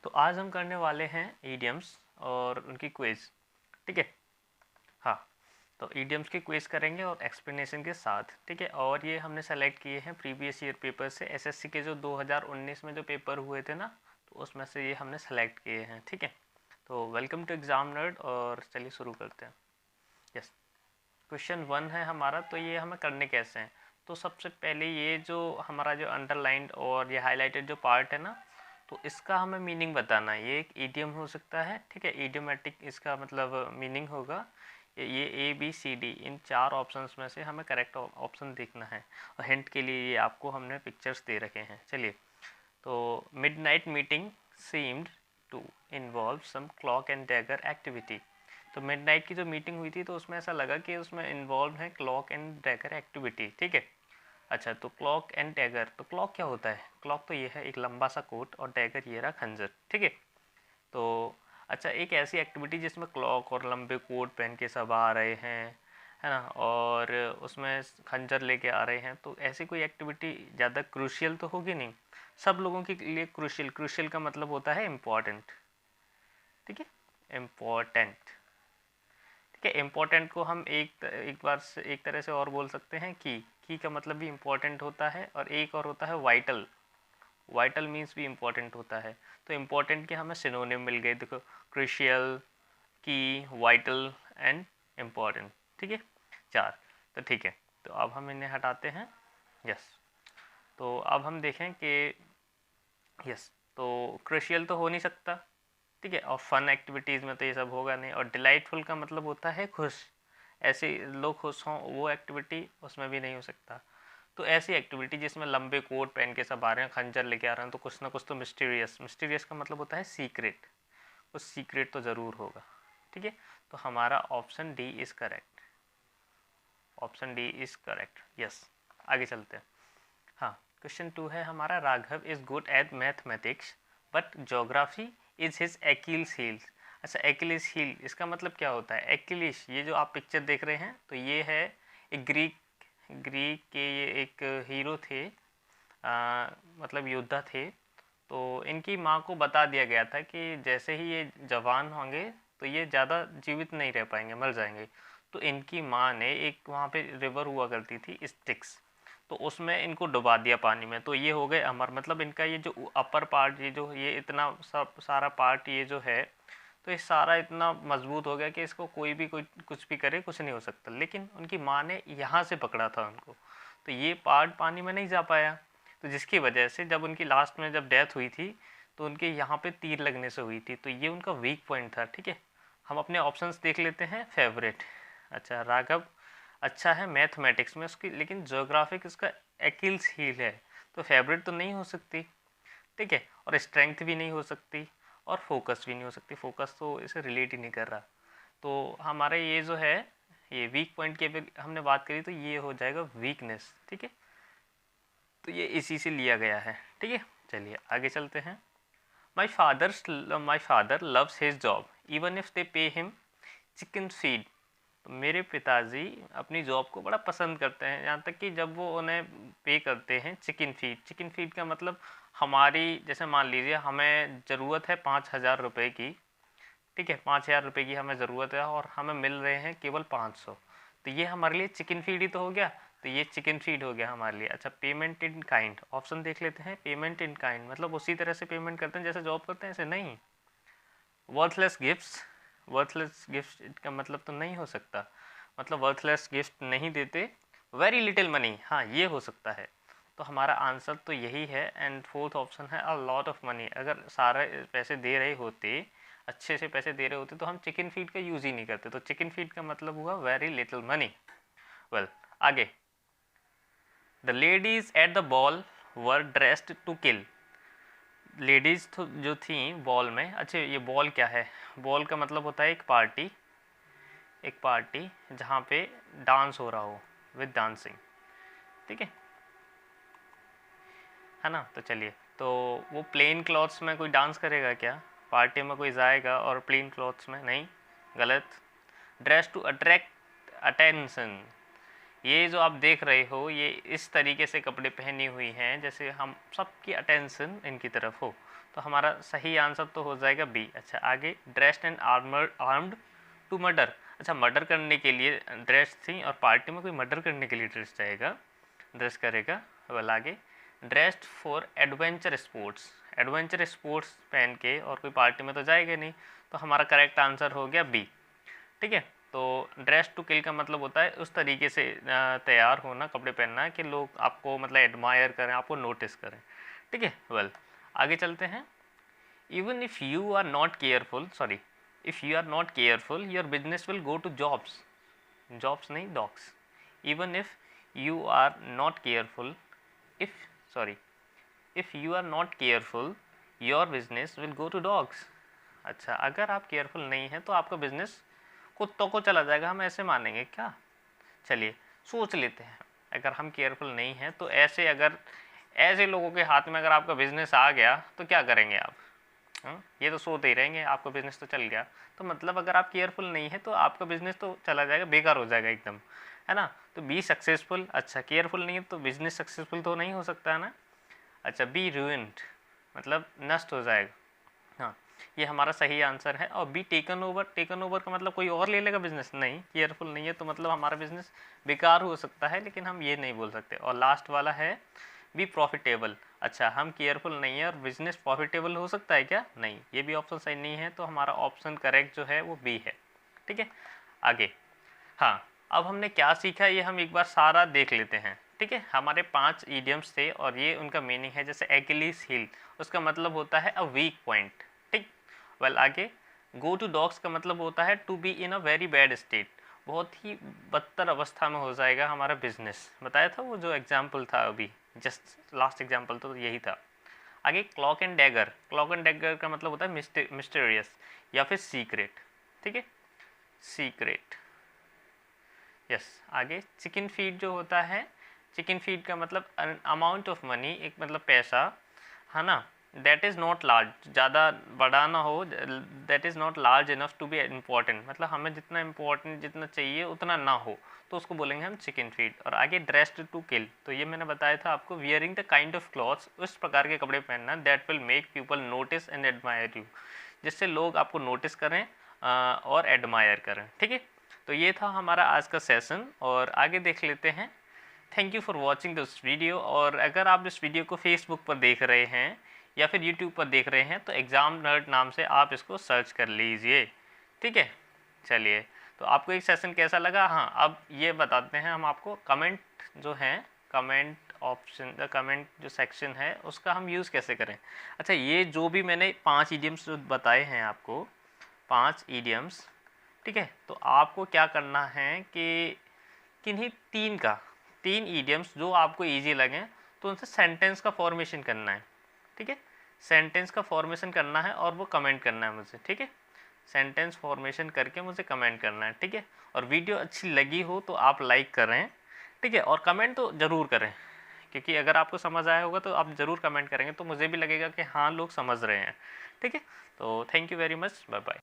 तो आज हम करने वाले हैं ईडियम्स और उनकी क्विज। ठीक है, हाँ। तो ईडियम्स की क्विज करेंगे और एक्सप्लेनेशन के साथ। ठीक है, और ये हमने सेलेक्ट किए हैं प्रीवियस ईयर पेपर से, एसएससी के जो 2019 में जो पेपर हुए थे ना, तो उसमें से ये हमने सेलेक्ट किए हैं। ठीक है, तो वेलकम टू एग्जाम नर्ड और चलिए शुरू करते हैं। यस, क्वेश्चन 1 है हमारा। तो ये हमें करने कैसे हैं, तो सबसे पहले ये जो हमारा जो अंडरलाइंड और ये हाईलाइटेड जो पार्ट है ना, तो इसका हमें मीनिंग बताना है। ये एक ईडियम हो सकता है। ठीक है, ईडियोमेटिक इसका मतलब मीनिंग होगा। ये ए बी सी डी इन 4 ऑप्शंस में से हमें करेक्ट ऑप्शन देखना है। और हिंट के लिए ये आपको हमने पिक्चर्स दे रखे हैं। चलिए, तो midnight meeting seemed to involve some cloak and dagger activity. तो मिडनाइट की जो मीटिंग हुई थी तो उसमें ऐसा लगा कि उसमें इन्वॉल्व है क्लॉक एंड डैगर एक्टिविटी। ठीक है, अच्छा, तो क्लॉक एंड डैगर, तो क्लॉक क्या होता है? क्लॉक तो ये है एक लंबा सा कोट, और डैगर ये रहा खंजर। ठीक है, तो अच्छा, एक ऐसी एक्टिविटी जिसमें क्लॉक और लंबे कोट पहन के सब आ रहे हैं, है ना, और उसमें खंजर लेके आ रहे हैं, तो ऐसी कोई एक्टिविटी ज़्यादा क्रूशियल तो होगी नहीं। सब लोगों के लिए क्रूशियल, क्रूशियल का मतलब होता है इम्पॉर्टेंट। ठीक है, इम्पॉर्टेंट। ठीक है, इम्पोर्टेंट को हम एक बार से एक तरह से और बोल सकते हैं की का मतलब भी इम्पोर्टेंट होता है, और एक और होता है वाइटल। वाइटल मीन्स भी इम्पोर्टेंट होता है। तो इम्पोर्टेंट के हमें सिनोनिम मिल गए, देखो, क्रूशियल, की, वाइटल एंड इम्पोर्टेंट। ठीक है, 4। तो ठीक है, तो अब हम इन्हें हटाते हैं। यस, तो अब हम देखें कि यस, तो क्रूशियल तो हो नहीं सकता। ठीक है, और फन एक्टिविटीज़ में तो ये सब होगा नहीं। और डिलाइटफुल का मतलब होता है खुश, ऐसे लोग खुश हों वो एक्टिविटी, उसमें भी नहीं हो सकता। तो ऐसी एक्टिविटी जिसमें लंबे कोट पहन के सब आ रहे हैं, खंजर लेके आ रहे हैं, तो कुछ ना कुछ तो मिस्टीरियस, मिस्टीरियस का मतलब होता है सीक्रेट, कुछ सीक्रेट तो ज़रूर होगा। ठीक है, तो हमारा option D is correct. Option D is correct. Yes, आगे चलते हैं। हाँ, क्वेश्चन 2 है हमारा, Raghav is good at mathematics but geography is his Achilles heels. अच्छा, एक्लिस हील इसका मतलब क्या होता है? एक्लिस, ये जो आप पिक्चर देख रहे हैं, तो ये है एक ग्रीक ग्रीक के ये एक हीरो थे, मतलब योद्धा थे। तो इनकी माँ को बता दिया गया था कि जैसे ही ये जवान होंगे तो ये ज़्यादा जीवित नहीं रह पाएंगे, मर जाएंगे। तो इनकी माँ ने एक वहाँ पे रिवर हुआ करती थी स्टिक्स, तो उसमें इनको डुबा दिया पानी में, तो ये हो गए अमर। मतलब इनका ये जो अपर पार्ट, ये जो ये इतना सब सारा पार्ट ये जो है, तो ये सारा इतना मजबूत हो गया कि इसको कोई भी कोई कुछ भी करे कुछ नहीं हो सकता। लेकिन उनकी माँ ने यहाँ से पकड़ा था उनको, तो ये पार्ट पानी में नहीं जा पाया। तो जिसकी वजह से जब उनकी लास्ट में जब डेथ हुई थी, तो उनके यहाँ पे तीर लगने से हुई थी। तो ये उनका वीक पॉइंट था। ठीक है, हम अपने ऑप्शंस देख लेते हैं। फेवरेट, अच्छा, राघव अच्छा है मैथमेटिक्स में उसकी, लेकिन ज्योग्राफिक उसका एक्लिस हील है, तो फेवरेट तो नहीं हो सकती। ठीक है, और स्ट्रेंथ भी नहीं हो सकती, और फोकस भी नहीं हो सकती। फोकस तो इसे रिलेट ही नहीं कर रहा। तो हमारे ये जो है, ये वीक पॉइंट की अगर हमने बात करी तो ये हो जाएगा वीकनेस। ठीक है, तो ये इसी से लिया गया है। ठीक है, चलिए आगे चलते हैं। My father loves his job even if they pay him chicken feed. तो मेरे पिताजी अपनी जॉब को बड़ा पसंद करते हैं, यहाँ तक कि जब वो उन्हें पे करते हैं चिकन फीड। चिकन फीड का मतलब हमारी, जैसे मान लीजिए हमें ज़रूरत है 5,000 रुपये की। ठीक है, 5,000 रुपये की हमें ज़रूरत है और हमें मिल रहे हैं केवल 500, तो ये हमारे लिए चिकन फीड ही तो हो गया। तो ये चिकन फीड हो गया हमारे लिए। अच्छा, पेमेंट इन काइंड, ऑप्शन देख लेते हैं। पेमेंट इन काइंड मतलब उसी तरह से पेमेंट करते हैं जैसे जॉब करते हैं, ऐसे नहीं। वर्थलेस गिफ्ट्स, वर्थलेस गिफ्ट का मतलब तो नहीं हो सकता, मतलब वर्थलेस गिफ्ट नहीं देते। वेरी लिटिल मनी, हाँ ये हो सकता है। तो हमारा आंसर तो यही है। एंड फोर्थ ऑप्शन है अ लॉट ऑफ मनी। अगर सारे पैसे दे रहे होते, अच्छे से पैसे दे रहे होते, तो हम चिकन फीड का यूज़ ही नहीं करते। तो चिकन फीड का मतलब हुआ वेरी लिटिल मनी। वेल, आगे, the ladies at the ball were dressed to kill. Ladies तो जो थी बॉल में, अच्छा ये बॉल क्या है? बॉल का मतलब होता है एक पार्टी, एक पार्टी जहाँ पे डांस हो रहा हो, विद डांसिंग। ठीक है ना। तो चलिए, तो वो प्लेन क्लॉथ्स में कोई डांस करेगा क्या? पार्टी में कोई जाएगा और प्लेन क्लॉथ्स में? नहीं, गलत। ड्रेस टू अट्रैक्ट अटेंशन, ये जो आप देख रहे हो ये इस तरीके से कपड़े पहनी हुई हैं जैसे हम सबकी अटेंशन इनकी तरफ हो। तो हमारा सही आंसर तो हो जाएगा बी। अच्छा आगे, dressed and armed to murder. अच्छा मर्डर करने के लिए ड्रेस थी और पार्टी में कोई मर्डर करने के लिए ड्रेस चाहेगा, ड्रेस करेगा। वेल आगे, dressed for adventure sports. Adventure sports पहन के और कोई पार्टी में तो जाएगा नहीं, तो हमारा करेक्ट आंसर हो गया बी। ठीक है, तो ड्रेस टू किल का मतलब होता है उस तरीके से तैयार होना, कपड़े पहनना कि लोग आपको मतलब एडमायर करें, आपको नोटिस करें। ठीक है, वेल आगे चलते हैं। Even if you are not careful, sorry, if you are not careful your business will go to jobs, jobs नहीं dogs. Even if you are not careful, if you are not careful your business will go to dogs. अच्छा अगर आप careful नहीं हैं तो आपका business कुत्तों को चला जाएगा, हम ऐसे मानेंगे क्या? चलिए सोच लेते हैं, अगर हम केयरफुल नहीं हैं तो ऐसे अगर ऐसे लोगों के हाथ में अगर आपका बिजनेस आ गया तो क्या करेंगे आप? ये तो सोते ही रहेंगे, आपका बिजनेस तो चल गया। तो मतलब अगर आप केयरफुल नहीं है तो आपका बिजनेस तो चला जाएगा, बेकार हो जाएगा एकदम, है ना। तो बी सक्सेसफुल। अच्छा केयरफुल नहीं है तो बिजनेस सक्सेसफुल तो नहीं हो सकता है ना। अच्छा बी रूइंड मतलब नष्ट हो जाएगा, हाँ ये हमारा सही आंसर है। और be taken over, taken over का मतलब कोई और ले लेगा बिजनेस, नहीं केयरफुल नहीं है तो मतलब हमारा बिजनेस बेकार हो सकता है, लेकिन हम ये नहीं बोल सकते। और लास्ट वाला है बी प्रॉफिटेबल। अच्छा हम केयरफुल नहीं है और बिजनेस प्रॉफिटेबल हो सकता है क्या? नहीं, ये भी ऑप्शन सही नहीं है, तो हमारा ऑप्शन करेक्ट जो है वो बी है। ठीक है, आगे हाँ अब हमने क्या सीखा ये हम एक बार सारा देख लेते हैं। ठीक है, हमारे 5 ईडियम्स थे और ये उनका मीनिंग है। जैसे एक्लिस हील, उसका मतलब होता है अ वीक पॉइंट। ठीक, वेल आगे, गो टू डॉग्स का मतलब होता है to be in a very bad state, बहुत ही बदतर अवस्था में हो जाएगा हमारा बिजनेस। बताया था वो जो एग्जाम्पल था अभी, जस्ट लास्ट एग्जाम्पल तो यही था। आगे clock and dagger, clock and dagger का मतलब होता है मिस्टीरियस या फिर सीक्रेट। ठीक है, सीक्रेट, यस। आगे चिकन फीड जो होता है, चिकन फीड का मतलब अमाउंट ऑफ मनी, एक मतलब पैसा, है ना। दैट इज़ नॉट लार्ज, ज़्यादा बड़ा ना हो, that is not large enough to be important, मतलब हमें जितना इम्पोर्टेंट जितना चाहिए उतना ना हो, तो उसको बोलेंगे हम चिकन फीड। और आगे ड्रेस्ड टू किल, तो ये मैंने बताया था आपको, wearing the kind of clothes, उस प्रकार के कपड़े पहनना that will make people notice and admire you, जिससे लोग आपको नोटिस करें और एडमायर करें। ठीक है, तो ये था हमारा आज का सेशन और आगे देख लेते हैं। Thank you for watching this video. और अगर आप इस वीडियो को फेसबुक पर देख रहे हैं या फिर यूट्यूब पर देख रहे हैं तो एग्ज़ाम नर्ड नाम से आप इसको सर्च कर लीजिए। ठीक है, चलिए तो आपको एक सेशन कैसा लगा? हाँ अब ये बताते हैं हम आपको, कमेंट जो है, कमेंट ऑप्शन, कमेंट जो सेक्शन है उसका हम यूज़ कैसे करें। अच्छा ये जो भी मैंने 5 ईडियम्स जो बताए हैं आपको, 5 ईडियम्स, ठीक है, तो आपको क्या करना है कि किन्हीं 3 ईडियम्स जो आपको इजी लगें तो उनसे सेंटेंस का फॉर्मेशन करना है। ठीक है, सेंटेंस का फॉर्मेशन करना है और वो कमेंट करना है मुझे। ठीक है, सेंटेंस फॉर्मेशन करके मुझे कमेंट करना है। ठीक है, और वीडियो अच्छी लगी हो तो आप लाइक करें। ठीक है, और कमेंट तो ज़रूर करें, क्योंकि अगर आपको समझ आया होगा तो आप ज़रूर कमेंट करेंगे तो मुझे भी लगेगा कि हाँ लोग समझ रहे हैं। ठीक है, तो thank you very much, bye bye.